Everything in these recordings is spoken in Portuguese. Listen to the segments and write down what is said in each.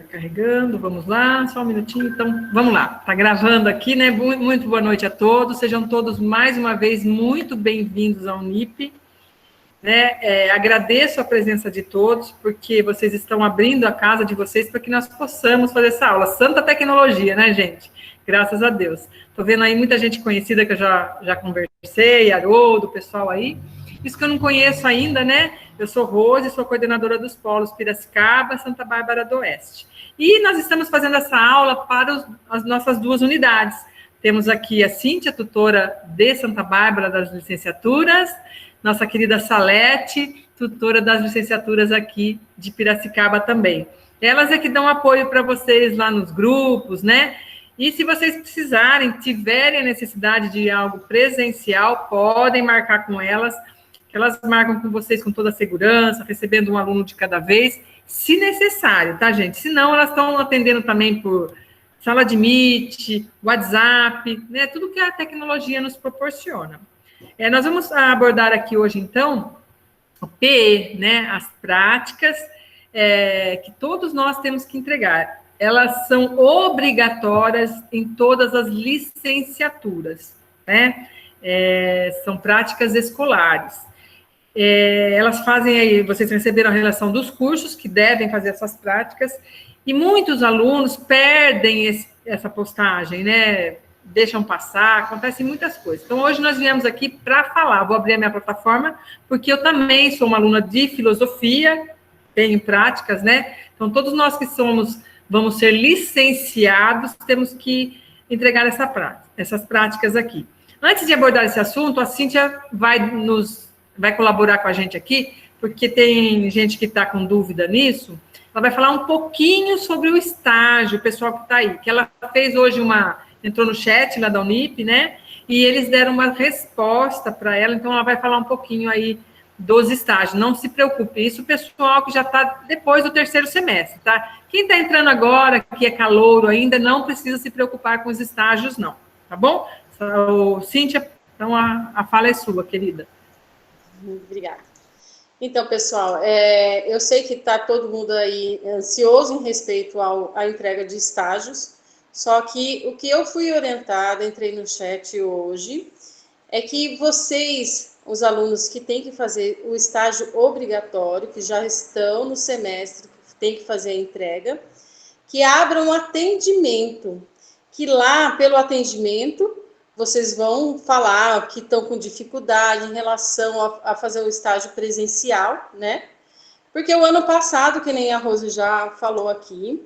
carregando, vamos lá, só um minutinho, então, vamos lá, tá gravando aqui, né, muito boa noite a todos, sejam todos mais uma vez muito bem-vindos ao Unip, né, agradeço a presença de todos, porque vocês estão abrindo a casa de vocês para que nós possamos fazer essa aula, santa tecnologia, né, gente, graças a Deus, tô vendo aí muita gente conhecida que eu já conversei, Haroldo, o pessoal aí, isso que eu não conheço ainda, né? Eu sou Rose, sou coordenadora dos polos Piracicaba, Santa Bárbara do Oeste. E nós estamos fazendo essa aula para as nossas duas unidades. Temos aqui a Cíntia, tutora de Santa Bárbara das licenciaturas, nossa querida Salete, tutora das licenciaturas aqui de Piracicaba também. Elas é que dão apoio para vocês lá nos grupos, né? E se vocês precisarem, tiverem a necessidade de algo presencial, podem marcar com elas, que elas marcam com vocês com toda a segurança, recebendo um aluno de cada vez, se necessário, tá, gente? Se não, elas estão atendendo também por sala de Meet, WhatsApp, né? Tudo que a tecnologia nos proporciona. Nós vamos abordar aqui hoje, então, o PE, né? As práticas que todos nós temos que entregar. Elas são obrigatórias em todas as licenciaturas, né? São práticas escolares. Elas fazem aí, vocês receberam a relação dos cursos que devem fazer essas práticas, e muitos alunos perdem essa postagem, né? Deixam passar, acontecem muitas coisas. Então, hoje nós viemos aqui para falar, vou abrir a minha plataforma, porque eu também sou uma aluna de filosofia, tenho práticas, né? Então, todos nós que vamos ser licenciados, temos que entregar essas práticas aqui. Antes de abordar esse assunto, a Cíntia vai colaborar com a gente aqui, porque tem gente que está com dúvida nisso. Ela vai falar um pouquinho sobre o estágio, o pessoal que está aí, que ela fez hoje entrou no chat lá da Unip, né? E eles deram uma resposta para ela, então ela vai falar um pouquinho aí dos estágios. Não se preocupe, isso o pessoal que já está depois do terceiro semestre, tá? Quem está entrando agora, que é calouro ainda, não precisa se preocupar com os estágios, não, tá bom? Cíntia, então a fala é sua, querida. Obrigada. Então, pessoal, eu sei que está todo mundo aí ansioso em respeito à entrega de estágios, só que o que eu fui orientada, entrei no chat hoje, é que vocês, os alunos que têm que fazer o estágio obrigatório, que já estão no semestre, que têm que fazer a entrega, que abram um atendimento, que lá, pelo atendimento, vocês vão falar que estão com dificuldade em relação a fazer o estágio presencial, né? Porque o ano passado, que nem a Rose já falou aqui,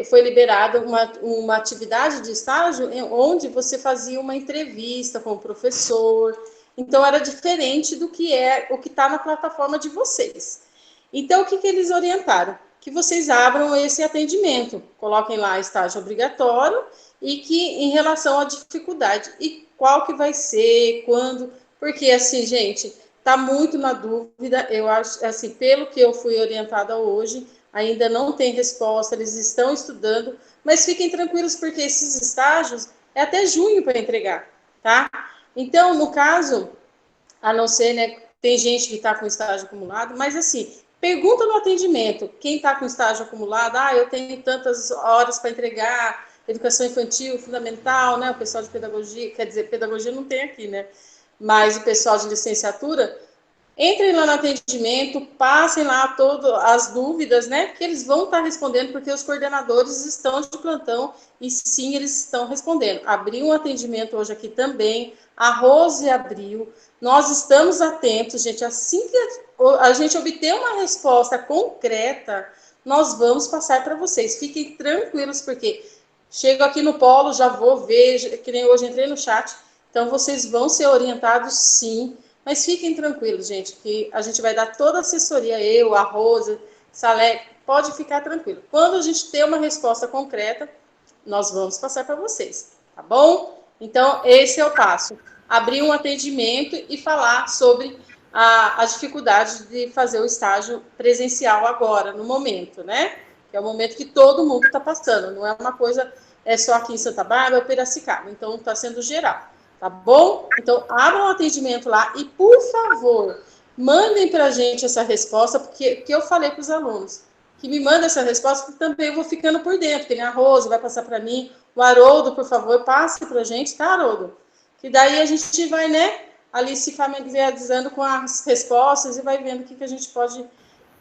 foi liberada uma atividade de estágio onde você fazia uma entrevista com o professor. Então, era diferente do que o que está na plataforma de vocês. Então, o que eles orientaram? Que vocês abram esse atendimento, coloquem lá estágio obrigatório, e que em relação à dificuldade, e qual que vai ser, quando, porque assim, gente, tá muito na dúvida, eu acho, assim, pelo que eu fui orientada hoje, ainda não tem resposta, eles estão estudando, mas fiquem tranquilos, porque esses estágios é até junho para entregar, tá? Então, no caso, a não ser, né, tem gente que está com estágio acumulado, mas assim, pergunta no atendimento, quem está com estágio acumulado, eu tenho tantas horas para entregar, educação infantil, fundamental, né? O pessoal de pedagogia, quer dizer, pedagogia não tem aqui, né? Mas o pessoal de licenciatura, entrem lá no atendimento, passem lá todas as dúvidas, né? Que eles vão estar respondendo, porque os coordenadores estão de plantão e sim, eles estão respondendo. Abri um atendimento hoje aqui também, a Rose abriu, nós estamos atentos, gente, assim que a gente obter uma resposta concreta, nós vamos passar para vocês. Fiquem tranquilos, porque chego aqui no polo, já vou ver, que nem hoje entrei no chat, então vocês vão ser orientados sim, mas fiquem tranquilos, gente, que a gente vai dar toda a assessoria, eu, a Rosa, Salé, pode ficar tranquilo. Quando a gente ter uma resposta concreta, nós vamos passar para vocês, tá bom? Então, esse é o passo. Abrir um atendimento e falar sobre a dificuldade de fazer o estágio presencial agora, no momento, né? Que é o momento que todo mundo está passando, não é uma coisa só aqui em Santa Bárbara ou Piracicaba, então está sendo geral, tá bom? Então, abram um atendimento lá e, por favor, mandem para a gente essa resposta, porque eu falei para os alunos que me manda essa resposta, porque também eu vou ficando por dentro. Tem a Rosa, vai passar para mim. O Haroldo, por favor, passe para a gente, tá, Haroldo? Que daí a gente vai, né, ali se familiarizando com as respostas e vai vendo o que a gente pode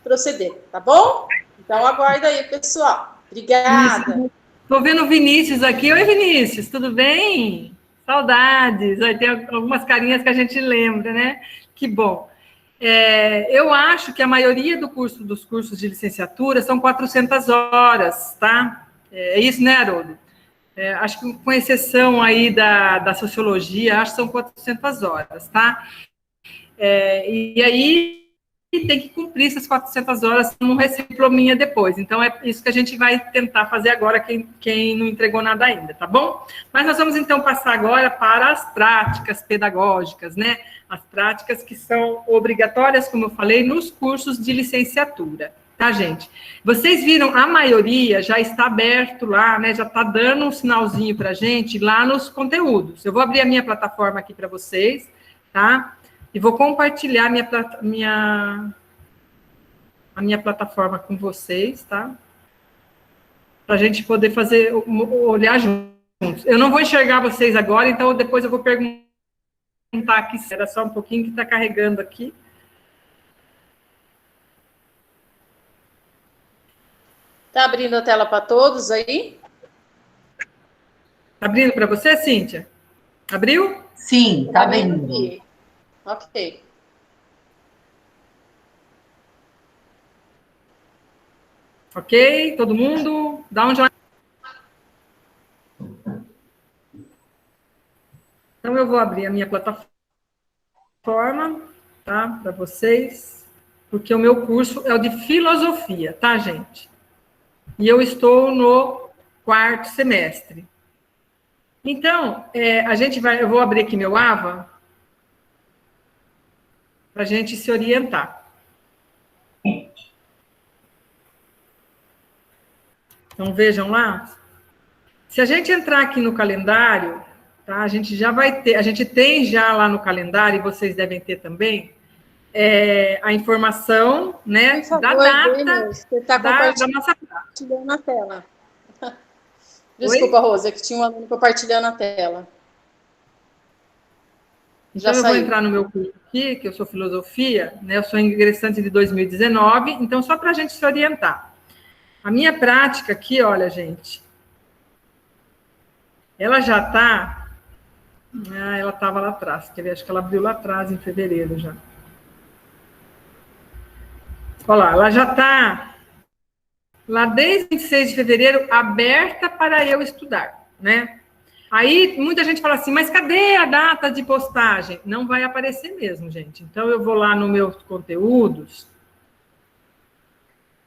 proceder, tá bom? Então, aguarda aí, pessoal. Obrigada. Estou vendo o Vinícius aqui. Oi, Vinícius, tudo bem? Saudades. Aí tem algumas carinhas que a gente lembra, né? Que bom. Eu acho que a maioria dos cursos de licenciatura são 400 horas, tá? É isso, né, Haroldo? Acho que com exceção aí da sociologia, acho que são 400 horas, tá? E aí tem que cumprir essas 400 horas, não recebe diplominha depois. Então, é isso que a gente vai tentar fazer agora, quem não entregou nada ainda, tá bom? Mas nós vamos, então, passar agora para as práticas pedagógicas, né? As práticas que são obrigatórias, como eu falei, nos cursos de licenciatura, tá, gente? Vocês viram, a maioria já está aberto lá, né? Já está dando um sinalzinho para a gente lá nos conteúdos. Eu vou abrir a minha plataforma aqui para vocês, tá? E vou compartilhar a minha plataforma com vocês, tá? Para a gente poder olhar juntos. Eu não vou enxergar vocês agora, então depois eu vou perguntar aqui, era só um pouquinho que está carregando aqui. Tá abrindo a tela para todos aí? Tá abrindo para você, Cíntia? Abriu? Sim, tá abrindo. Ok. Ok, todo mundo? Dá um joinha. Então, eu vou abrir a minha plataforma, tá? Para vocês, porque o meu curso é o de filosofia, tá, gente? E eu estou no 4º semestre. Então, eu vou abrir aqui meu AVA, para a gente se orientar. Então, vejam lá. Se a gente entrar aqui no calendário, tá? A gente já vai ter, a gente tem já lá no calendário, e vocês devem ter também, a informação, né, Por favor, da data Denis, você está da nossa... compartilhando na tela. Desculpa, Oi? Rosa, que tinha um aluno compartilhando a tela. Então, eu vou entrar no meu curso aqui, que eu sou filosofia, né? Eu sou ingressante de 2019, então, só para a gente se orientar. A minha prática aqui, olha, gente, ela já está... ela estava lá atrás, quer ver? Acho que ela abriu lá atrás, em fevereiro já. Olha lá, ela já está lá desde 26 de fevereiro aberta para eu estudar, né? Aí, muita gente fala assim, mas cadê a data de postagem? Não vai aparecer mesmo, gente. Então, eu vou lá no meus conteúdos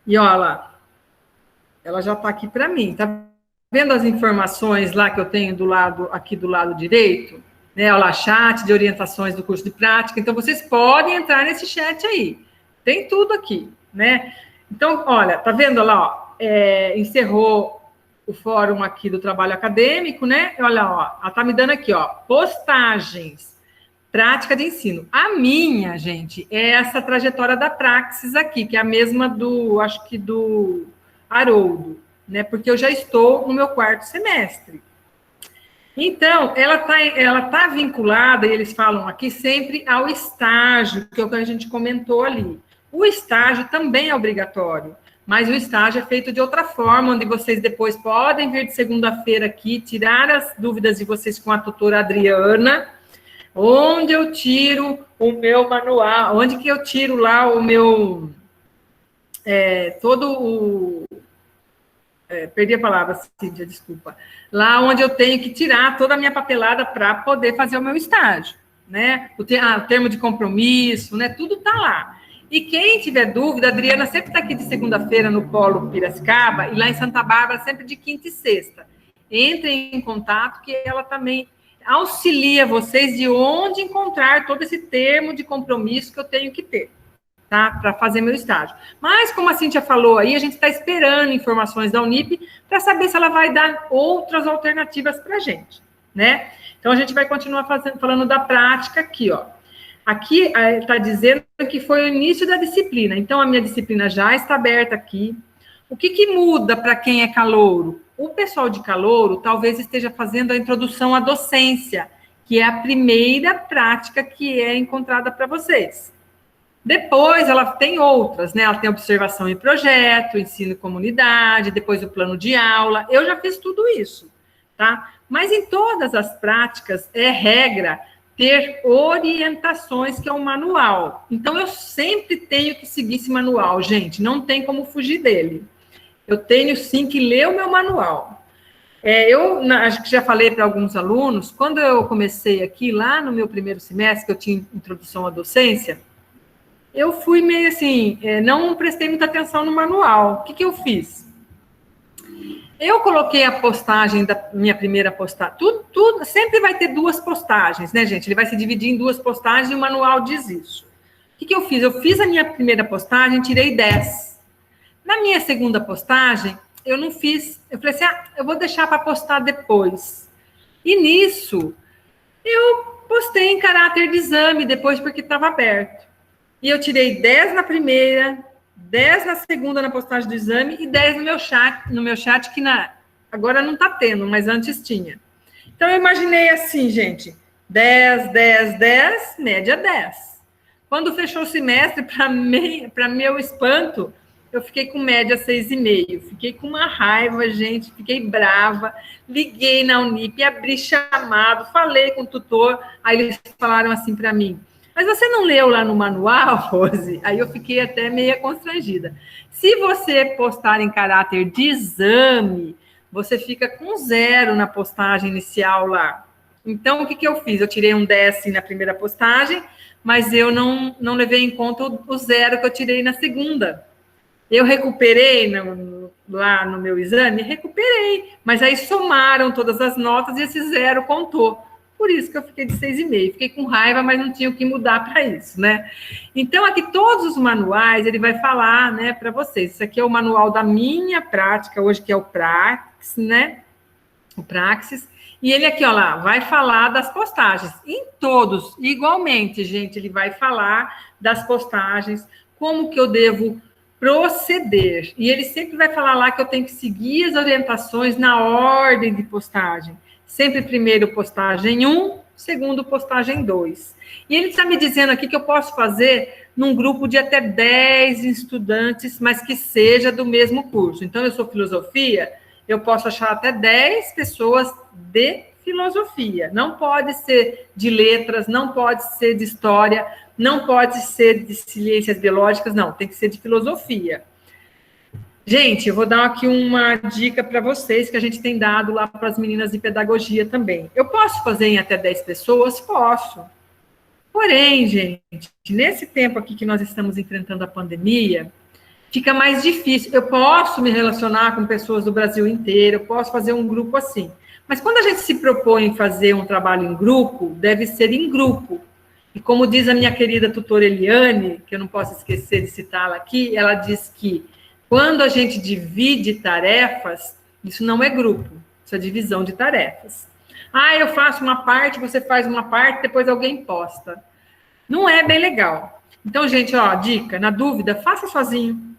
e, olha lá, ela já está aqui para mim. Tá vendo as informações lá que eu tenho aqui do lado direito? Né? Olha lá, chat de orientações do curso de prática. Então, vocês podem entrar nesse chat aí. Tem tudo aqui, né? Então, olha, tá vendo lá, ó, encerrou o fórum aqui do trabalho acadêmico, né? Olha, ó, ela tá me dando aqui, ó, postagens, prática de ensino. A minha, gente, é essa trajetória da Praxis aqui, que é a mesma acho que do Haroldo, né? Porque eu já estou no meu 4º semestre. Então, ela tá vinculada, e eles falam aqui, sempre ao estágio, que é o que a gente comentou ali. O estágio também é obrigatório, mas o estágio é feito de outra forma, onde vocês depois podem vir de segunda-feira aqui, tirar as dúvidas de vocês com a tutora Adriana, onde eu tiro o meu manual, onde que eu tiro lá o meu... perdi a palavra, Cíntia, desculpa. Lá onde eu tenho que tirar toda a minha papelada para poder fazer o meu estágio, né? O termo de compromisso, né? Tudo está lá. E quem tiver dúvida, a Adriana sempre está aqui de segunda-feira no Polo Piracicaba e lá em Santa Bárbara sempre de quinta e sexta. Entrem em contato que ela também auxilia vocês de onde encontrar todo esse termo de compromisso que eu tenho que ter, tá? Para fazer meu estágio. Mas, como a Cíntia falou aí, a gente está esperando informações da Unip para saber se ela vai dar outras alternativas para a gente, né? Então, a gente vai continuar falando da prática aqui, ó. Aqui está dizendo que foi o início da disciplina. Então, a minha disciplina já está aberta aqui. O que muda para quem é calouro? O pessoal de calouro talvez esteja fazendo a introdução à docência, que é a primeira prática que é encontrada para vocês. Depois ela tem outras, né? Ela tem observação em projeto, ensino em comunidade, depois o plano de aula. Eu já fiz tudo isso, tá? Mas em todas as práticas é regra ter orientações, que é um manual. Então eu sempre tenho que seguir esse manual, gente, não tem como fugir dele. Eu tenho sim que ler o meu manual. Acho que já falei para alguns alunos, quando eu comecei aqui, lá no meu primeiro semestre, que eu tinha introdução à docência, eu fui meio assim, não prestei muita atenção no manual. O que eu fiz? Eu coloquei a postagem da minha primeira postagem, tudo, sempre vai ter 2 postagens, né, gente? Ele vai se dividir em 2 postagens e o manual diz isso. O que eu fiz? Eu fiz a minha primeira postagem, tirei 10. Na minha segunda postagem, eu não fiz. Eu falei assim, eu vou deixar para postar depois. E nisso, eu postei em caráter de exame depois, porque estava aberto. E eu tirei 10 na primeira, 10 na segunda na postagem do exame e 10 no meu chat que agora não está tendo, mas antes tinha. Então, eu imaginei assim, gente, 10, 10, 10, média 10. Quando fechou o semestre, para meu espanto, eu fiquei com média 6,5. Fiquei com uma raiva, gente, fiquei brava. Liguei na Unip, abri chamado, falei com o tutor, aí eles falaram assim para mim, mas você não leu lá no manual, Rose? Aí eu fiquei até meio constrangida. Se você postar em caráter de exame, você fica com 0 na postagem inicial lá. Então, o que eu fiz? Eu tirei um 10 na primeira postagem, mas eu não levei em conta o 0 que eu tirei na segunda. Eu recuperei lá no meu exame, recuperei, mas aí somaram todas as notas e esse 0 contou. Por isso que eu fiquei de 6,5. Fiquei com raiva, mas não tinha o que mudar para isso, né? Então, aqui todos os manuais, ele vai falar, né, para vocês. Isso aqui é o manual da minha prática, hoje que é o Praxis, né? O Praxis. E ele aqui, ó lá, vai falar das postagens. Em todos, igualmente, gente, ele vai falar das postagens, como que eu devo proceder. E ele sempre vai falar lá que eu tenho que seguir as orientações na ordem de postagem. Sempre primeiro postagem 1, segundo postagem 2. E ele está me dizendo aqui que eu posso fazer num grupo de até 10 estudantes, mas que seja do mesmo curso. Então, eu sou filosofia, eu posso achar até 10 pessoas de filosofia. Não pode ser de letras, não pode ser de história, não pode ser de ciências biológicas, não, tem que ser de filosofia. Gente, eu vou dar aqui uma dica para vocês que a gente tem dado lá para as meninas de pedagogia também. Eu posso fazer em até 10 pessoas? Posso. Porém, gente, nesse tempo aqui que nós estamos enfrentando a pandemia, fica mais difícil. Eu posso me relacionar com pessoas do Brasil inteiro, eu posso fazer um grupo assim. Mas quando a gente se propõe fazer um trabalho em grupo, deve ser em grupo. E como diz a minha querida tutora Eliane, que eu não posso esquecer de citá-la aqui, ela diz que quando a gente divide tarefas, isso não é grupo, isso é divisão de tarefas. Eu faço uma parte, você faz uma parte, depois alguém posta. Não é bem legal. Então, gente, ó, dica, na dúvida, faça sozinho,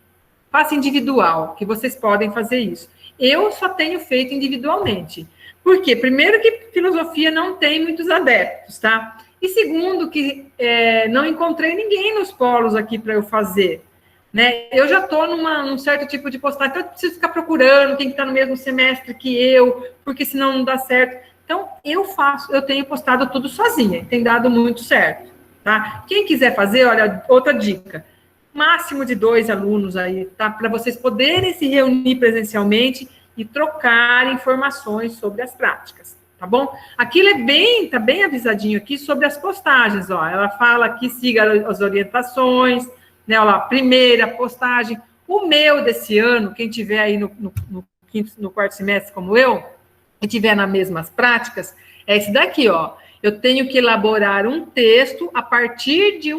faça individual, que vocês podem fazer isso. Eu só tenho feito individualmente. Por quê? Primeiro que filosofia não tem muitos adeptos, tá? E segundo que não encontrei ninguém nos polos aqui para eu fazer. Né? Eu já estou num certo tipo de postagem, então eu preciso ficar procurando quem está no mesmo semestre que eu, porque senão não dá certo. Então, eu tenho postado tudo sozinha, tem dado muito certo, tá? Quem quiser fazer, olha, outra dica, máximo de 2 alunos aí, tá? Para vocês poderem se reunir presencialmente e trocar informações sobre as práticas, tá bom? Aquilo tá bem avisadinho aqui sobre as postagens, ó. Ela fala que siga as orientações, né, olha lá, primeira postagem. O meu desse ano, quem tiver aí no quarto semestre como eu, e tiver nas mesmas práticas, é esse daqui, ó. Eu tenho que elaborar um texto a partir de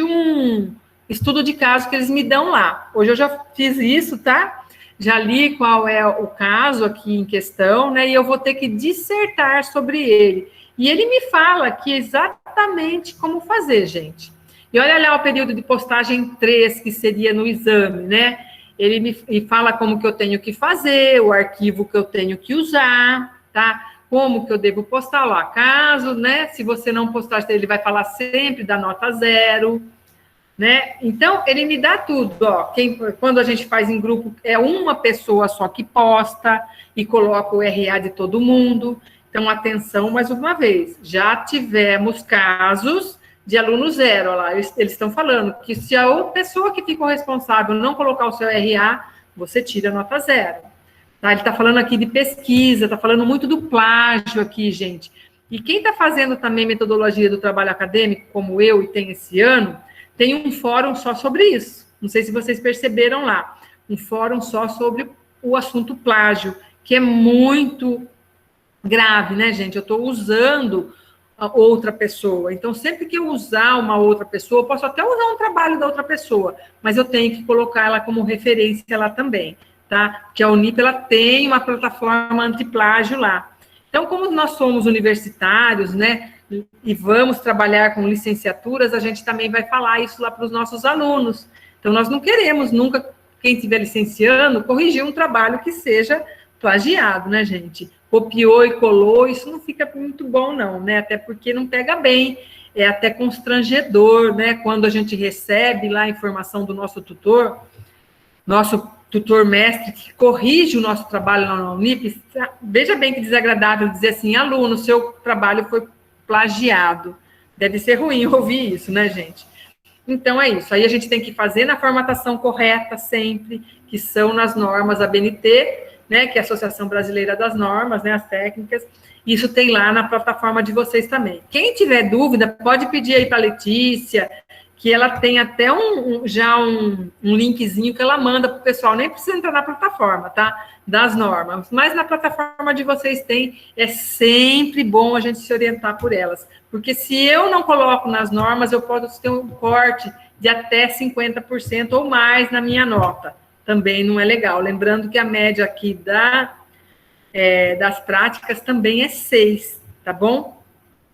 um estudo de caso que eles me dão lá. Hoje eu já fiz isso, tá? Já li qual é o caso aqui em questão, né? E eu vou ter que dissertar sobre ele. E ele me fala aqui exatamente como fazer, gente. E olha lá o período de postagem 3, que seria no exame, né? ele me fala como que eu tenho que fazer, o arquivo que eu tenho que usar, tá? Como que eu devo postar lá. Caso, né, se você não postar, ele vai falar sempre da nota 0, né? Então, ele me dá tudo, ó. Quando a gente faz em grupo, é uma pessoa só que posta e coloca o RA de todo mundo. Então, atenção, mais uma vez, já tivemos casos de aluno 0, lá, eles estão falando que se a pessoa que ficou responsável não colocar o seu RA, você tira a nota 0. Tá? Ele está falando aqui de pesquisa, está falando muito do plágio aqui, gente. E quem está fazendo também metodologia do trabalho acadêmico, como eu, e tem esse ano, tem um fórum só sobre isso. Não sei se vocês perceberam lá. Um fórum só sobre o assunto plágio, que é muito grave, né, gente? Eu estou usando outra pessoa. Então, sempre que eu usar uma outra pessoa, eu posso até usar um trabalho da outra pessoa, mas eu tenho que colocar ela como referência lá também, tá? Porque a Unip, ela tem uma plataforma antiplágio lá. Então, como nós somos universitários, né, e vamos trabalhar com licenciaturas, a gente também vai falar isso lá para os nossos alunos. Então, nós não queremos nunca, quem estiver licenciando, corrigir um trabalho que seja plagiado, né, gente? Copiou e colou, isso não fica muito bom, não, né? Até porque não pega bem, é até constrangedor, né? Quando a gente recebe lá a informação do nosso tutor mestre, que corrige o nosso trabalho lá na Unip, veja bem que desagradável dizer assim, aluno, seu trabalho foi plagiado. Deve ser ruim ouvir isso, né, gente? Então, é isso. Aí a gente tem que fazer na formatação correta sempre, que são nas normas ABNT, né, que é a Associação Brasileira das Normas, né, as técnicas. Isso tem lá na plataforma de vocês também. Quem tiver dúvida, pode pedir aí para a Letícia, que ela tem até um linkzinho que ela manda para o pessoal, nem precisa entrar na plataforma, tá? Das normas. Mas na plataforma de vocês tem, é sempre bom a gente se orientar por elas. Porque se eu não coloco nas normas, eu posso ter um corte de até 50% ou mais na minha nota. Também não é legal. Lembrando que a média aqui das práticas também é 6, tá bom?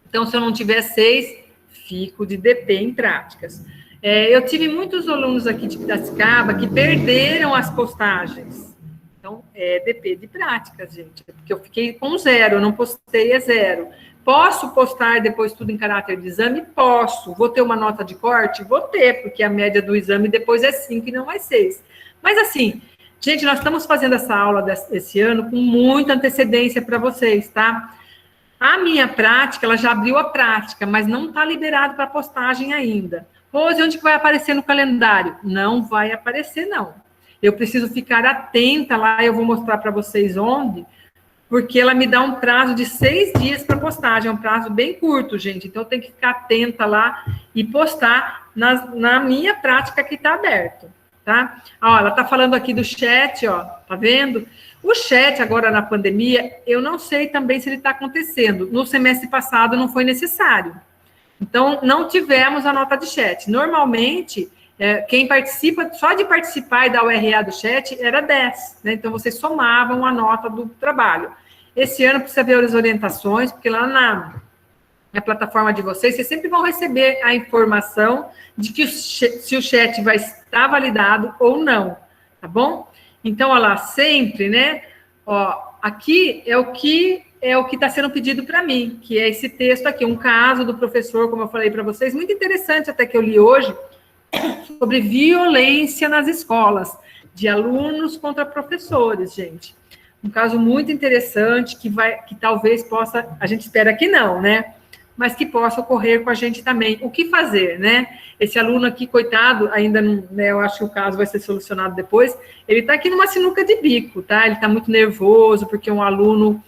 Então, se eu não tiver 6, fico de DP em práticas. Eu tive muitos alunos aqui de Piracicaba que perderam as postagens. Então, DP de práticas, gente. Porque eu fiquei com 0, eu não postei, é 0. Posso postar depois tudo em caráter de exame? Posso. Vou ter uma nota de corte? Vou ter, porque a média do exame depois é 5 e não é 6. Mas assim, gente, nós estamos fazendo essa aula desse ano com muita antecedência para vocês, tá? A minha prática, ela já abriu a prática, mas não está liberado para postagem ainda. Rose, onde que vai aparecer no calendário? Não vai aparecer, não. Eu preciso ficar atenta lá, eu vou mostrar para vocês onde, porque ela me dá um prazo de 6 dias para postagem, é um prazo bem curto, gente. Então, eu tenho que ficar atenta lá e postar na minha prática que está aberto. Tá? Ó, ela está falando aqui do chat, ó, tá vendo? O chat agora na pandemia, eu não sei também se ele está acontecendo. No semestre passado não foi necessário. Então, não tivemos a nota de chat. Normalmente, quem participa, só de participar e dar o RA do chat, era 10, né? Então, vocês somavam a nota do trabalho. Esse ano precisa ver as orientações, porque lá na plataforma de vocês sempre vão receber a informação de que se o chat vai estar validado ou não, tá bom? Então, olha lá, sempre, né? Ó, aqui é o que está sendo pedido para mim, que é esse texto aqui, um caso do professor, como eu falei para vocês, muito interessante até que eu li hoje, sobre violência nas escolas, de alunos contra professores, gente. Um caso muito interessante que talvez possa, a gente espera que não, né? Mas que possa ocorrer com a gente também. O que fazer, né? Esse aluno aqui, coitado, ainda não, né, eu acho que o caso vai ser solucionado depois, ele está aqui numa sinuca de bico, tá? Ele está muito nervoso, porque um aluno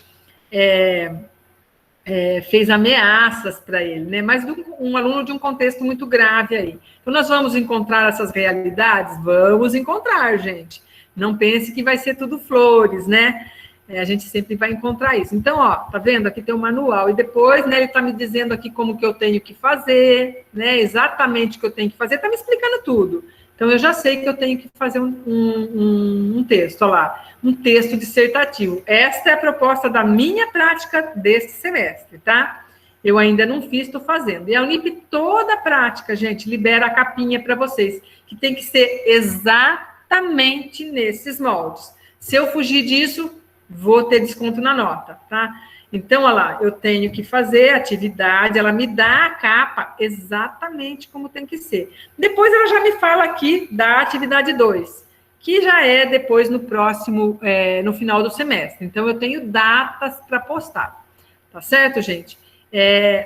fez ameaças para ele, né? Mas um aluno de um contexto muito grave aí. Então, nós vamos encontrar essas realidades? Vamos encontrar, gente. Não pense que vai ser tudo flores, né? A gente sempre vai encontrar isso. Então, ó, tá vendo? Aqui tem um manual. E depois, né, ele tá me dizendo aqui como que eu tenho que fazer, né? Exatamente o que eu tenho que fazer. Tá me explicando tudo. Então, eu já sei que eu tenho que fazer um texto, ó lá. Um texto dissertativo. Esta é a proposta da minha prática desse semestre, tá? Eu ainda não fiz, estou fazendo. E a Unip, toda a prática, gente, libera a capinha para vocês, que tem que ser exatamente exatamente nesses moldes. Se eu fugir disso, vou ter desconto na nota, tá? Então, olha lá, eu tenho que fazer a atividade, ela me dá a capa exatamente como tem que ser. Depois ela já me fala aqui da atividade 2, que já é depois no próximo, no final do semestre. Então, eu tenho datas para postar, tá certo, gente?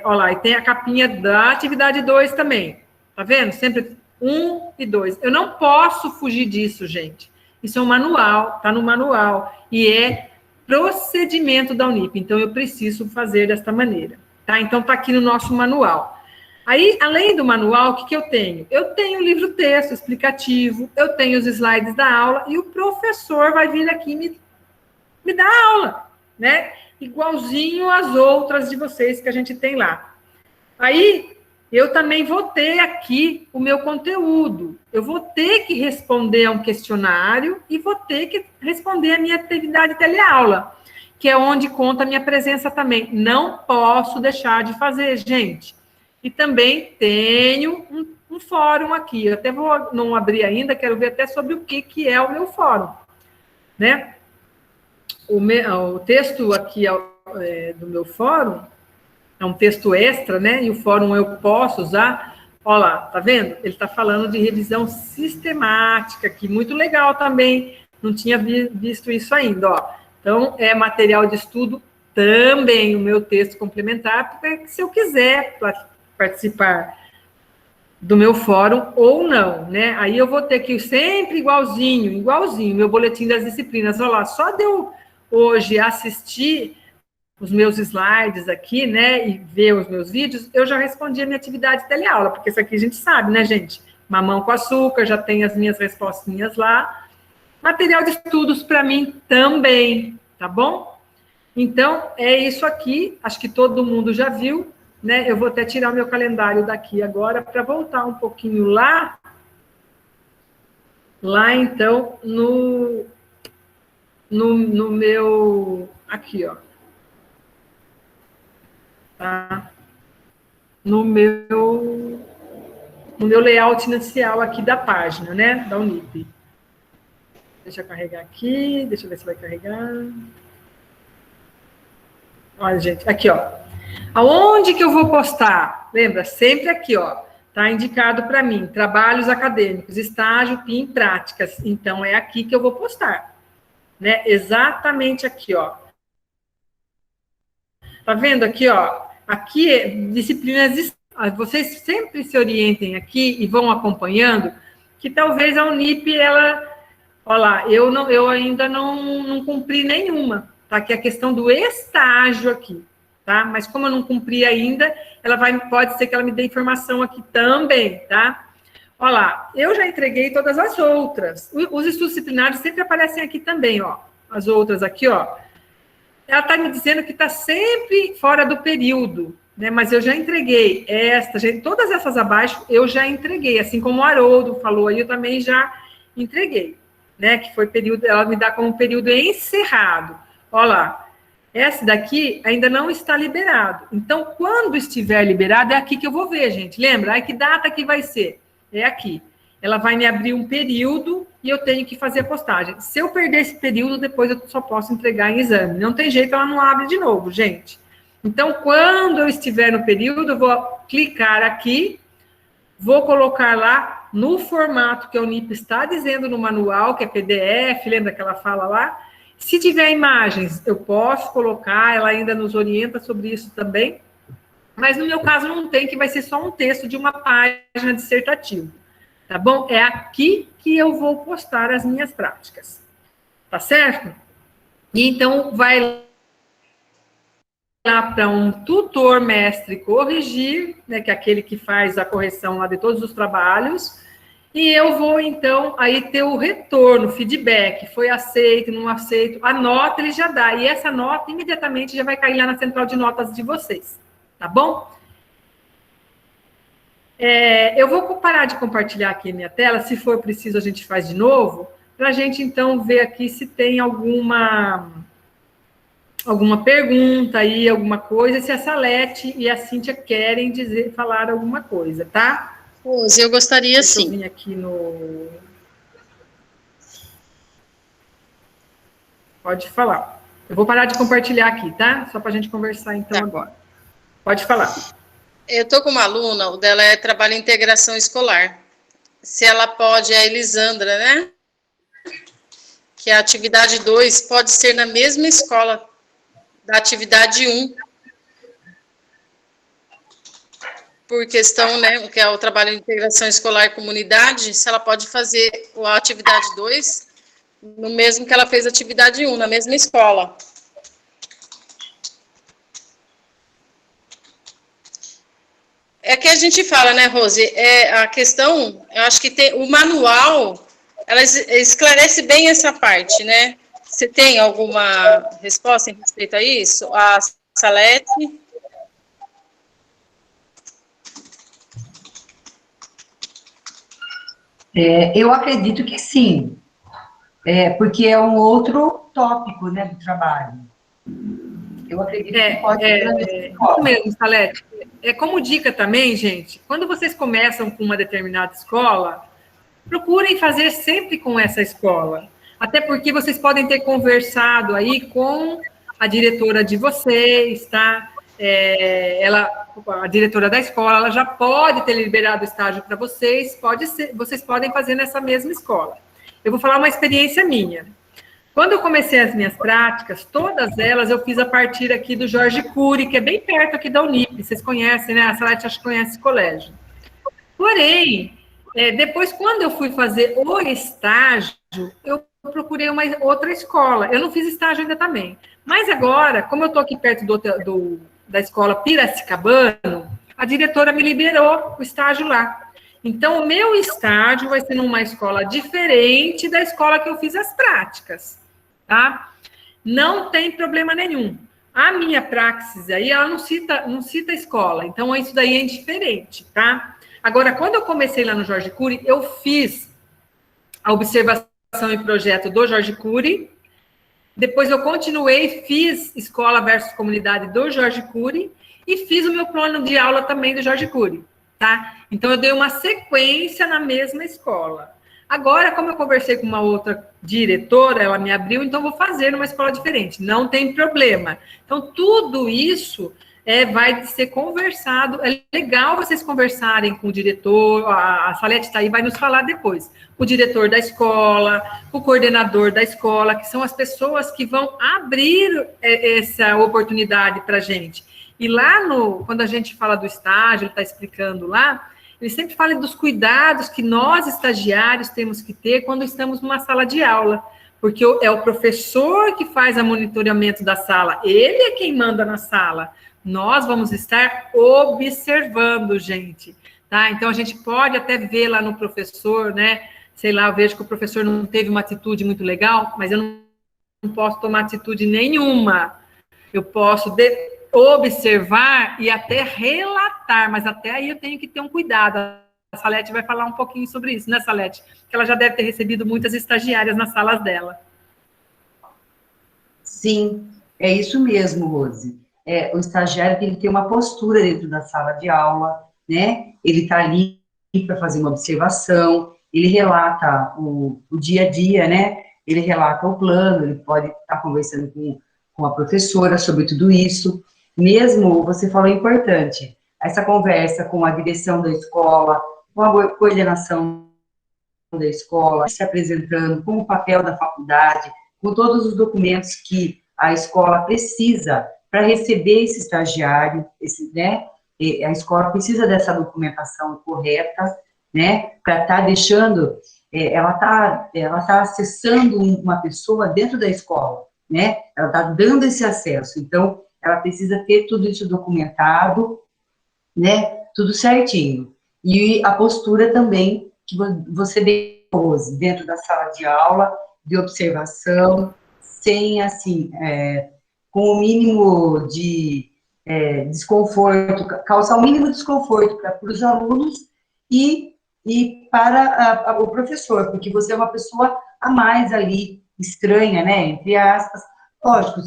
Olha lá, e tem a capinha da atividade 2 também, tá vendo? Sempre 1 e 2. Eu não posso fugir disso, gente. Isso é um manual, tá no manual, e é procedimento da Unip, então eu preciso fazer desta maneira, tá? Então tá aqui no nosso manual. Aí, além do manual, o que eu tenho? Eu tenho o livro-texto explicativo, eu tenho os slides da aula, e o professor vai vir aqui e me dar aula, né? Igualzinho às outras de vocês que a gente tem lá. Aí, eu também vou ter aqui o meu conteúdo. Eu vou ter que responder a um questionário e vou ter que responder a minha atividade teleaula, que é onde conta a minha presença também. Não posso deixar de fazer, gente. E também tenho um fórum aqui. Eu até vou não abrir ainda, quero ver até sobre o que é o meu fórum, né? O texto aqui do meu fórum é um texto extra, né? E o fórum eu posso usar. Olha lá, tá vendo? Ele está falando de revisão sistemática, que muito legal também. Não tinha visto isso ainda, ó. Então, é material de estudo também, o meu texto complementar, porque se eu quiser participar do meu fórum ou não, né? Aí eu vou ter que sempre igualzinho, meu boletim das disciplinas. Olha lá, só de eu hoje assistir os meus slides aqui, né, e ver os meus vídeos, eu já respondi a minha atividade teleaula, porque isso aqui a gente sabe, né, gente? Mamão com açúcar, já tem as minhas respostinhas lá. Material de estudos para mim também, tá bom? Então, é isso aqui, acho que todo mundo já viu, né? Eu vou até tirar o meu calendário daqui agora para voltar um pouquinho lá, então, no meu, aqui, ó. Tá? No meu layout inicial aqui da página, né, da Unip. Deixa eu carregar aqui, deixa eu ver se vai carregar. Olha, gente, aqui, ó. Aonde que eu vou postar? Lembra? Sempre aqui, ó. Tá indicado para mim, trabalhos acadêmicos, estágio, PIM, práticas. Então, é aqui que eu vou postar, né? Exatamente aqui, ó. Tá vendo aqui, ó? Aqui é disciplinas, vocês sempre se orientem aqui e vão acompanhando, que talvez a Unip, ela, olha lá, eu ainda não cumpri nenhuma, tá? Que é a questão do estágio aqui, tá? Mas como eu não cumpri ainda, pode ser que ela me dê informação aqui também, tá? Olha lá, eu já entreguei todas as outras. Os estudos disciplinares sempre aparecem aqui também, ó. As outras aqui, ó. Ela está me dizendo que está sempre fora do período, né? Mas eu já entreguei todas essas abaixo eu já entreguei, assim como o Haroldo falou aí, eu também já entreguei, né? Que foi período, ela me dá como período encerrado. Olha lá, essa daqui ainda não está liberado. Então, quando estiver liberado, é aqui que eu vou ver, gente. Lembra? Aí que data que vai ser? É aqui. Ela vai me abrir um período e eu tenho que fazer a postagem. Se eu perder esse período, depois eu só posso entregar em exame. Não tem jeito, ela não abre de novo, gente. Então, quando eu estiver no período, eu vou clicar aqui, vou colocar lá no formato que a Unip está dizendo no manual, que é PDF, lembra que ela fala lá? Se tiver imagens, eu posso colocar, ela ainda nos orienta sobre isso também. Mas no meu caso não tem, que vai ser só um texto de uma página dissertativa. Tá bom? É aqui que eu vou postar as minhas práticas. Tá certo? E então, vai lá para um tutor mestre corrigir, né, que é aquele que faz a correção lá de todos os trabalhos, e eu vou, então, aí ter o retorno, feedback, foi aceito, não aceito, a nota ele já dá, e essa nota imediatamente já vai cair lá na central de notas de vocês, tá bom? Eu vou parar de compartilhar aqui a minha tela, se for preciso a gente faz de novo, para a gente, então, ver aqui se tem alguma pergunta aí, alguma coisa, se a Salete e a Cíntia querem falar alguma coisa, tá? Rose, eu gostaria Deixa sim. eu vir aqui no... Pode falar. Eu vou parar de compartilhar aqui, tá? Só para a gente conversar, então, agora. Pode falar. Eu estou com uma aluna, o dela é trabalho em integração escolar. Se ela pode, é a Elisandra, né? Que a atividade 2 pode ser na mesma escola da atividade 1. Por questão, né, que é o trabalho de integração escolar e comunidade, se ela pode fazer a atividade 2 no mesmo que ela fez a atividade 1, na mesma escola. É que a gente fala, né, Rose, a questão, eu acho que tem, o manual, ela esclarece bem essa parte, né? Você tem alguma resposta em respeito a isso? A Salete? Eu acredito que sim, porque é um outro tópico, né, do trabalho. Eu acredito que pode ser isso mesmo, Salete. Como dica também, gente, quando vocês começam com uma determinada escola, procurem fazer sempre com essa escola. Até porque vocês podem ter conversado aí com a diretora de vocês, tá? A diretora da escola, ela já pode ter liberado o estágio para vocês, vocês podem fazer nessa mesma escola. Eu vou falar uma experiência minha. Quando eu comecei as minhas práticas, todas elas eu fiz a partir aqui do Jorge Cury, que é bem perto aqui da Unip. Vocês conhecem, né? A Salete acho que conhece esse colégio. Porém, depois, quando eu fui fazer o estágio, eu procurei uma outra escola. Eu não fiz estágio ainda também. Mas agora, como eu estou aqui perto da escola Piracicabano, a diretora me liberou o estágio lá. Então, o meu estágio vai ser numa escola diferente da escola que eu fiz as práticas, tá? Não tem problema nenhum. A minha praxis aí, ela não cita escola, então isso daí é indiferente, tá? Agora, quando eu comecei lá no Jorge Cury, eu fiz a observação e projeto do Jorge Cury, depois eu continuei, fiz escola versus comunidade do Jorge Cury e fiz o meu plano de aula também do Jorge Cury, tá? Então, eu dei uma sequência na mesma escola. Agora, como eu conversei com uma outra diretora, ela me abriu, então vou fazer numa escola diferente. Não tem problema. Então, tudo isso vai ser conversado. É legal vocês conversarem com o diretor, a Salete está aí, vai nos falar depois. O diretor da escola, o coordenador da escola, que são as pessoas que vão abrir essa oportunidade para a gente. E lá, quando a gente fala do estágio, ele está explicando lá, ele sempre fala dos cuidados que nós, estagiários, temos que ter quando estamos numa sala de aula, porque é o professor que faz o monitoramento da sala, ele é quem manda na sala. Nós vamos estar observando, gente, tá? Então, a gente pode até ver lá no professor, né? Sei lá, eu vejo que o professor não teve uma atitude muito legal, mas eu não posso tomar atitude nenhuma. Eu posso observar e até relatar, mas até aí eu tenho que ter um cuidado. A Salete vai falar um pouquinho sobre isso, né, Salete? Porque ela já deve ter recebido muitas estagiárias nas salas dela. Sim, é isso mesmo, Rose. O estagiário tem que ter uma postura dentro da sala de aula, né? Ele está ali para fazer uma observação, ele relata o dia a dia, né? Ele relata o plano, ele pode estar conversando com a professora sobre tudo isso. Mesmo, você falou importante, essa conversa com a direção da escola, com a coordenação da escola, se apresentando, com o papel da faculdade, com todos os documentos que a escola precisa para receber esse estagiário, né? A escola precisa dessa documentação correta, né? Para estar deixando, ela tá acessando uma pessoa dentro da escola, né? Ela está dando esse acesso, então ela precisa ter tudo isso documentado, né? Tudo certinho. E a postura também que você depôs dentro da sala de aula, de observação, sem, assim, com o mínimo de desconforto, causar o mínimo desconforto para os alunos e para o professor, porque você é uma pessoa a mais ali, estranha, né? Entre aspas. Lógico,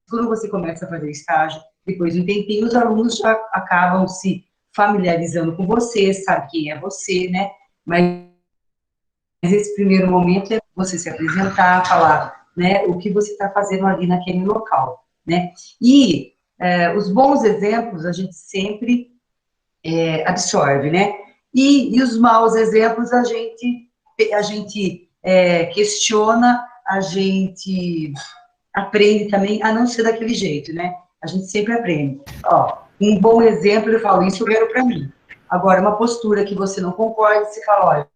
quando você começa a fazer estágio, depois de um tempinho, os alunos já acabam se familiarizando com você, sabe quem é você, né? Mas esse primeiro momento é você se apresentar, falar né, o que você está fazendo ali naquele local, né? E os bons exemplos a gente sempre absorve, né? E os maus exemplos a gente questiona, a gente aprende também a não ser daquele jeito, né? A gente sempre aprende. Ó, um bom exemplo, eu falo, isso eu quero para mim. Agora, uma postura que você não concorda, você fala,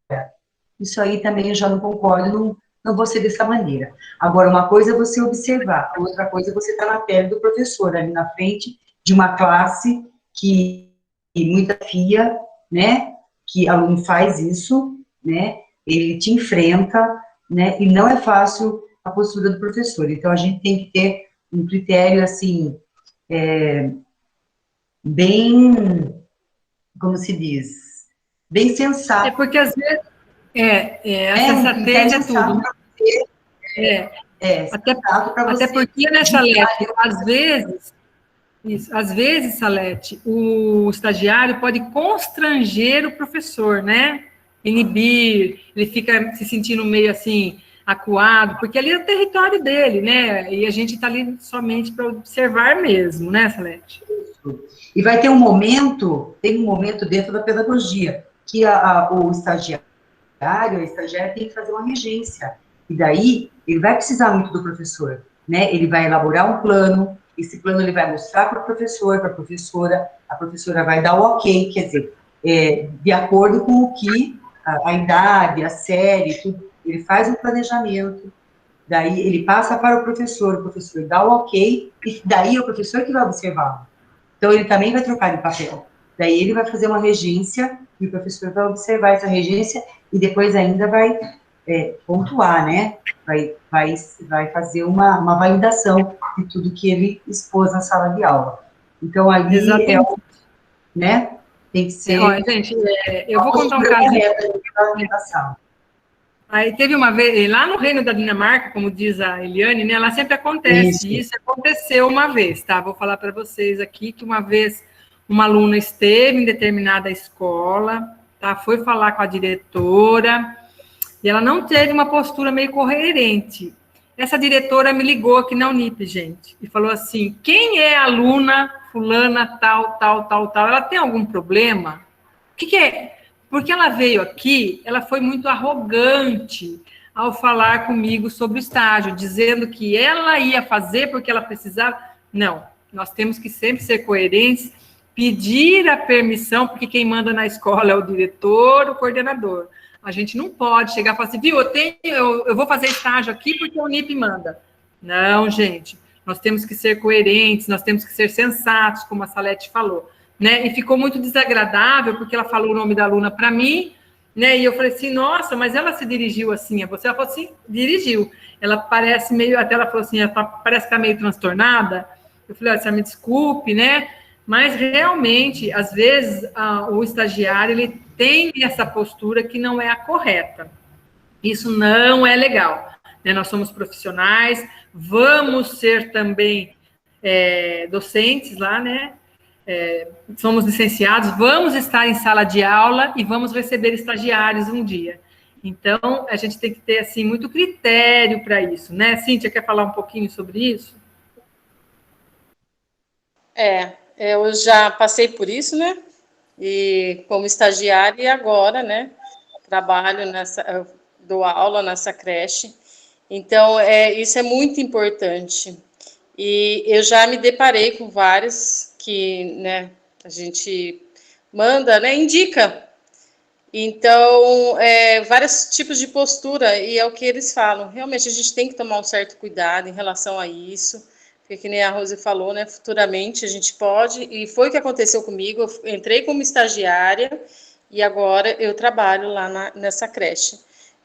olha, isso aí também eu já não concordo, não vou ser dessa maneira. Agora, uma coisa é você observar, outra coisa é você estar na pele do professor, ali na frente de uma classe que muita FIA, né, que aluno faz isso, né, ele te enfrenta, né, e não é fácil a postura do professor. Então, a gente tem que ter um critério, assim, bem, como se diz, bem sensato. Porque às vezes a Um sensatez critério é tudo, né? sensato para você. Até porque, né, Salete, às vezes, Salete, o estagiário pode constranger o professor, né? Inibir, ele fica se sentindo meio assim, acuado, porque ali é o território dele, né? E a gente está ali somente para observar mesmo, né, Salete? E vai ter um momento, tem um momento dentro da pedagogia, que o estagiário, a estagiária tem que fazer uma regência. E daí, ele vai precisar muito do professor, né? Ele vai elaborar um plano, esse plano ele vai mostrar para o professor, para a professora vai dar o ok, quer dizer, de acordo com o que a idade, a série, tudo, ele faz um planejamento, daí ele passa para o professor dá o ok, e daí é o professor que vai observar. Então, ele também vai trocar de papel. Daí, ele vai fazer uma regência, e o professor vai observar essa regência, e depois ainda vai pontuar, né? Vai fazer uma validação de tudo que ele expôs na sala de aula. Então, ali né? Tem que ser... Olha, gente, eu vou contar um caso. Aí teve uma vez, lá no Reino da Dinamarca, como diz a Eliane, né, lá sempre acontece isso aconteceu uma vez, tá? Vou falar para vocês aqui que uma vez uma aluna esteve em determinada escola, tá? Foi falar com a diretora e ela não teve uma postura meio coerente. Essa diretora me ligou aqui na Unip, gente, e falou assim: quem é a aluna fulana tal? Ela tem algum problema? O que é? Porque ela veio aqui, ela foi muito arrogante ao falar comigo sobre o estágio, dizendo que ela ia fazer porque ela precisava. Não, nós temos que sempre ser coerentes, pedir a permissão, porque quem manda na escola é o diretor, o coordenador. A gente não pode chegar e falar assim, viu, eu vou fazer estágio aqui porque o Unip manda. Não, gente, nós temos que ser coerentes, nós temos que ser sensatos, como a Salete falou. Né? E ficou muito desagradável, porque ela falou o nome da aluna para mim, né? E eu falei assim, nossa, mas ela se dirigiu assim a você? Ela falou assim, dirigiu. Ela parece meio, até ela falou assim, parece que está meio transtornada. Eu falei, olha, você me desculpe, né? Mas realmente, às vezes, o estagiário, ele tem essa postura que não é a correta. Isso não é legal. Né? Nós somos profissionais, vamos ser também docentes lá, né? Somos licenciados, vamos estar em sala de aula e vamos receber estagiários um dia. Então, a gente tem que ter, assim, muito critério para isso, né? Cíntia, quer falar um pouquinho sobre isso? Eu já passei por isso, né? E como estagiária, e agora, né? Trabalho dou aula nessa creche. Então, isso é muito importante. E eu já me deparei com vários que, né, a gente manda, né, indica. Então, vários tipos de postura, e é o que eles falam. Realmente, a gente tem que tomar um certo cuidado em relação a isso, porque, que nem a Rose falou, né, futuramente a gente pode, e foi o que aconteceu comigo, eu entrei como estagiária, e agora eu trabalho lá nessa creche.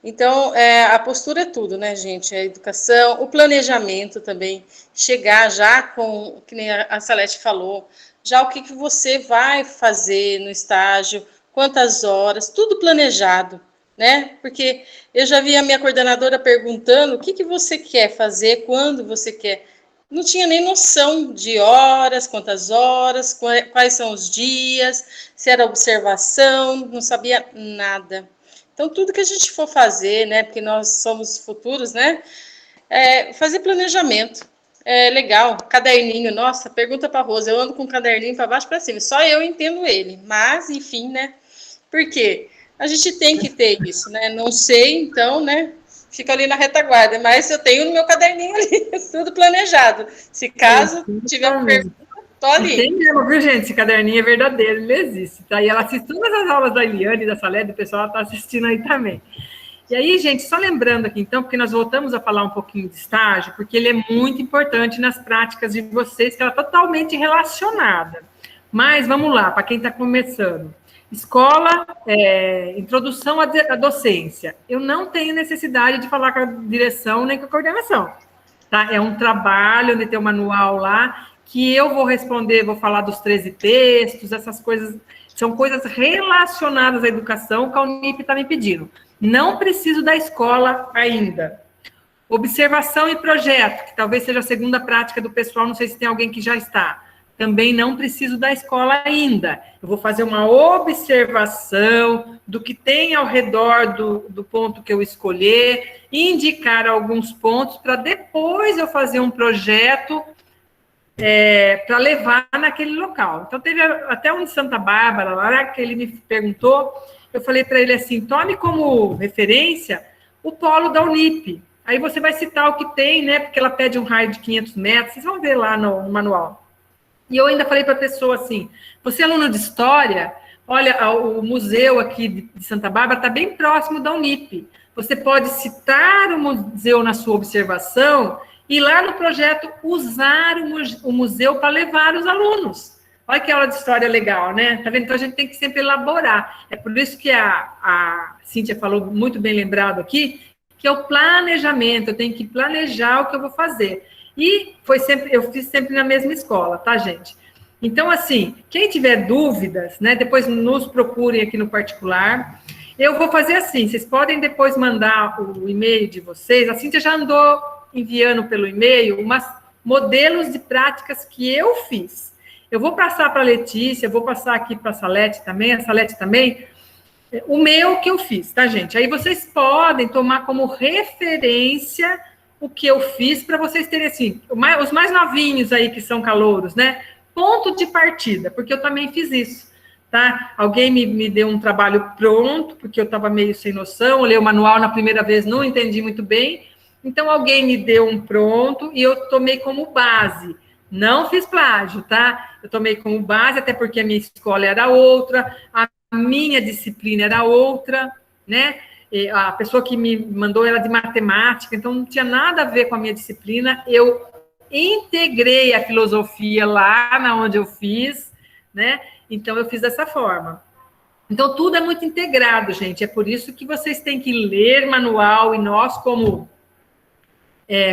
Então, a postura é tudo, né, gente? A educação, o planejamento também, chegar já com, que nem a Salete falou, já o que você vai fazer no estágio, quantas horas, tudo planejado, né? Porque eu já vi a minha coordenadora perguntando o que você quer fazer, quando você quer. Não tinha nem noção de horas, quantas horas, quais são os dias, se era observação, não sabia nada. Então, tudo que a gente for fazer, né, porque nós somos futuros, né, Fazer planejamento. É legal, caderninho, nossa, pergunta para a Rosa, eu ando com um caderninho para baixo para cima, só eu entendo ele, mas, enfim, né, por quê? A gente tem que ter isso, né, não sei, então, né, fica ali na retaguarda, mas eu tenho no meu caderninho ali, tudo planejado, se caso tiver uma pergunta, tô ali. Tem mesmo, viu, gente, esse caderninho é verdadeiro, ele existe, tá, e ela assiste todas as aulas da Eliane, da Salete, o pessoal está assistindo aí também. E aí, gente, só lembrando aqui, então, porque nós voltamos a falar um pouquinho de estágio, porque ele é muito importante nas práticas de vocês, que ela é totalmente relacionada. Mas, vamos lá, para quem está começando. Escola, introdução à docência. Eu não tenho necessidade de falar com a direção nem com a coordenação. Tá? É um trabalho, onde tem um manual lá, que eu vou responder, vou falar dos 13 textos, essas coisas, são coisas relacionadas à educação que a Unip está me pedindo. Não preciso da escola ainda. Observação e projeto, que talvez seja a segunda prática do pessoal, não sei se tem alguém que já está. Também não preciso da escola ainda. Eu vou fazer uma observação do que tem ao redor do ponto que eu escolher, indicar alguns pontos para depois eu fazer um projeto para levar naquele local. Então, teve até um de Santa Bárbara, lá que ele me perguntou, eu falei para ele assim, tome como referência o polo da Unip. Aí você vai citar o que tem, né? Porque ela pede um raio de 500 metros, vocês vão ver lá no manual. E eu ainda falei para a pessoa assim, você é aluno de História, olha, o museu aqui de Santa Bárbara está bem próximo da Unip. Você pode citar o museu na sua observação e lá no projeto usar o museu para levar os alunos. Olha que aula de história legal, né? Tá vendo? Então, a gente tem que sempre elaborar. É por isso que a Cíntia falou, muito bem lembrado aqui, que é o planejamento. Eu tenho que planejar o que eu vou fazer. E eu fiz sempre na mesma escola, tá, gente? Então, assim, quem tiver dúvidas, né, depois nos procurem aqui no particular. Eu vou fazer assim, vocês podem depois mandar o e-mail de vocês. A Cíntia já andou enviando pelo e-mail modelos de práticas que eu fiz. Eu vou passar para a Letícia, vou passar aqui para a Salete também, o meu que eu fiz, tá, gente? Aí vocês podem tomar como referência o que eu fiz para vocês terem, assim, os mais novinhos aí que são calouros, né? Ponto de partida, porque eu também fiz isso, tá? Alguém me deu um trabalho pronto, porque eu estava meio sem noção, olhei o manual na primeira vez, não entendi muito bem, então alguém me deu um pronto e eu tomei como base. Não fiz plágio, tá? Eu tomei como base, até porque a minha escola era outra, a minha disciplina era outra, né? E a pessoa que me mandou era de matemática, então não tinha nada a ver com a minha disciplina. Eu integrei a filosofia lá na onde eu fiz, né? Então eu fiz dessa forma. Então tudo é muito integrado, gente. É por isso que vocês têm que ler manual e nós, como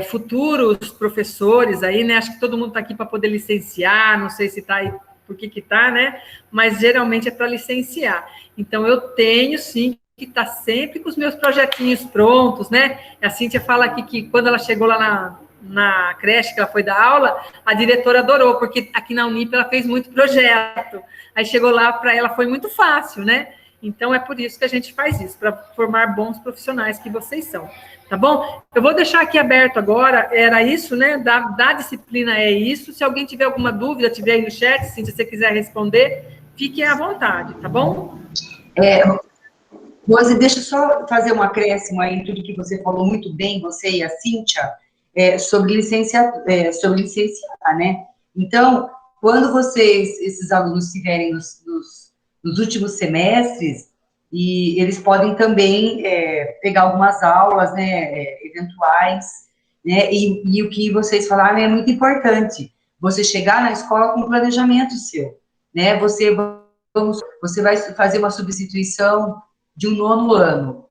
futuros professores aí, né? Acho que todo mundo está aqui para poder licenciar, não sei se está aí por que está, né? Mas geralmente é para licenciar. Então, eu tenho, sim, que estar sempre com os meus projetinhos prontos, né? A Cíntia fala aqui que quando ela chegou lá na creche, que ela foi dar aula, a diretora adorou, porque aqui na Unip ela fez muito projeto. Aí chegou lá, para ela foi muito fácil, né? Então, é por isso que a gente faz isso, para formar bons profissionais que vocês são. Tá bom? Eu vou deixar aqui aberto agora, era isso, né? Da disciplina é isso. Se alguém tiver alguma dúvida, tiver aí no chat, se você quiser responder, fiquem à vontade, tá bom? Rose, deixa eu só fazer um acréscimo aí em tudo que você falou muito bem, você e a Cíntia, sobre licenciar, né? Então, quando esses alunos estiverem nos últimos semestres, e eles podem também pegar algumas aulas, né, eventuais, né, e o que vocês falaram é muito importante, você chegar na escola com um planejamento seu, né, você vai fazer uma substituição de um 9º ano,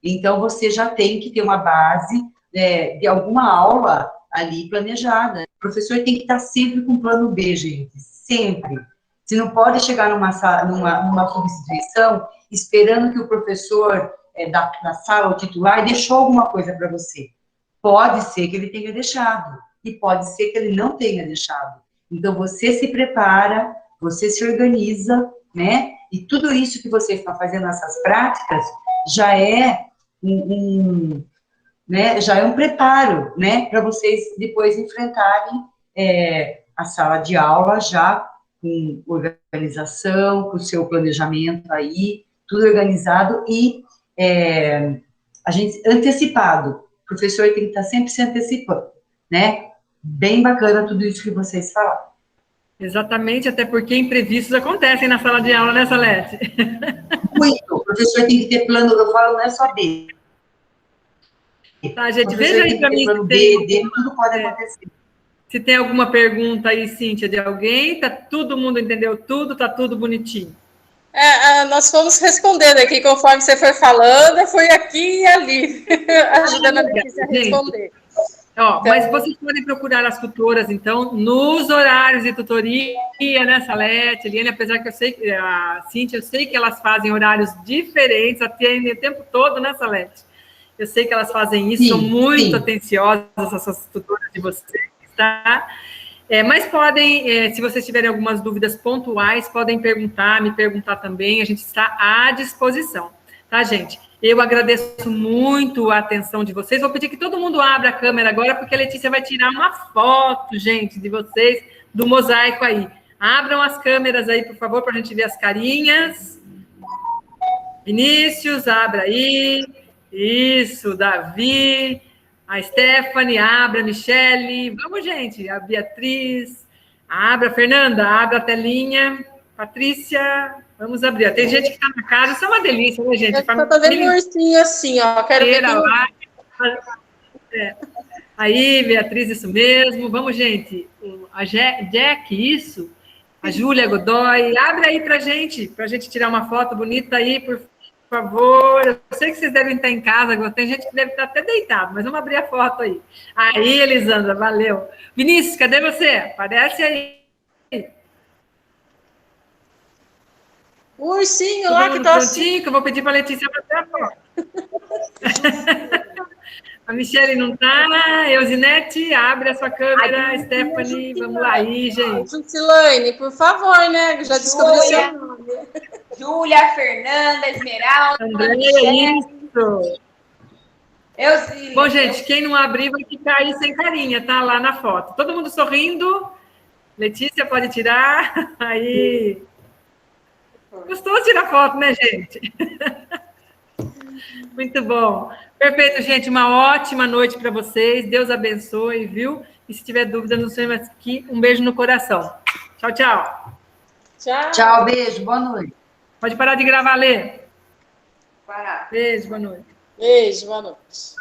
então você já tem que ter uma base de alguma aula ali planejada. O professor tem que estar sempre com plano B, gente, sempre. Você não pode chegar numa substituição esperando que o professor da sala, o titular, deixou alguma coisa para você. Pode ser que ele tenha deixado, e pode ser que ele não tenha deixado. Então, você se prepara, você se organiza, né? E tudo isso que você está fazendo nessas práticas já é um né, já é um preparo, né, para vocês depois enfrentarem a sala de aula já com organização, com o seu planejamento aí, tudo organizado e a gente antecipado. O professor tem que estar sempre se antecipando, né? Bem bacana tudo isso que vocês falaram. Exatamente, até porque imprevistos acontecem na sala de aula, né, Salete? Muito. O professor tem que ter plano, eu falo, não é só B. Tá, gente, veja aí para mim plano se B, tem, D, tudo pode acontecer. se tem alguma pergunta aí, Cíntia, de alguém. Tá todo mundo entendeu tudo, tá tudo bonitinho. Nós fomos respondendo aqui, conforme você foi falando, eu fui aqui e ali, ajudando a Letícia a responder. Ó, então, mas vocês podem procurar as tutoras, então, nos horários de tutoria, né, Salete, Eliane, apesar que eu sei que a Cíntia, eu sei que elas fazem horários diferentes, atendem o tempo todo, né, Salete? Eu sei que elas fazem isso, são muito atenciosas, essas tutoras de vocês, tá? Mas podem, se vocês tiverem algumas dúvidas pontuais, podem me perguntar também, a gente está à disposição, tá, gente? Eu agradeço muito a atenção de vocês, vou pedir que todo mundo abra a câmera agora, porque a Letícia vai tirar uma foto, gente, de vocês, do mosaico aí. Abram as câmeras aí, por favor, para a gente ver as carinhas. Vinícius, abra aí. Isso, Davi... A Stephanie, abra, a Michele, vamos, gente, a Beatriz, abra, Fernanda, abra a telinha, Patrícia, vamos abrir. Tem gente que está na casa, isso é uma delícia, né, gente? Eu estou vendo um ursinho assim, ó, quero ver lá. Aí, Beatriz, isso mesmo, vamos, gente, a Jack, isso, a Júlia Godoy, abre aí para gente tirar uma foto bonita aí, por favor, eu sei que vocês devem estar em casa, tem gente que deve estar até deitado, mas vamos abrir a foto aí. Aí, Elisandra, valeu. Vinícius, cadê você? Aparece aí. O ursinho lá que tá assim. Que eu vou pedir para a Letícia fazer a foto. A Michele não tá, Eusinete, abre a sua câmera, Stephanie, vamos lá aí, gente. Jusilane, por favor, né? Já descobriu seu nome. Júlia, Fernanda, Esmeralda, Andréia, isso. Euzinho. Bom, gente, quem não abrir vai ficar aí sem carinha, tá? Lá na foto. Todo mundo sorrindo. Letícia, pode tirar. Aí. Gostou tirar foto, né, gente? Muito bom. Perfeito, gente. Uma ótima noite para vocês. Deus abençoe, viu? E se tiver dúvida, não sei mais aqui. Um beijo no coração. Tchau, tchau. Tchau. Tchau, beijo, boa noite. Pode parar de gravar, Lê. Parar. Beijo, boa noite. Beijo, boa noite.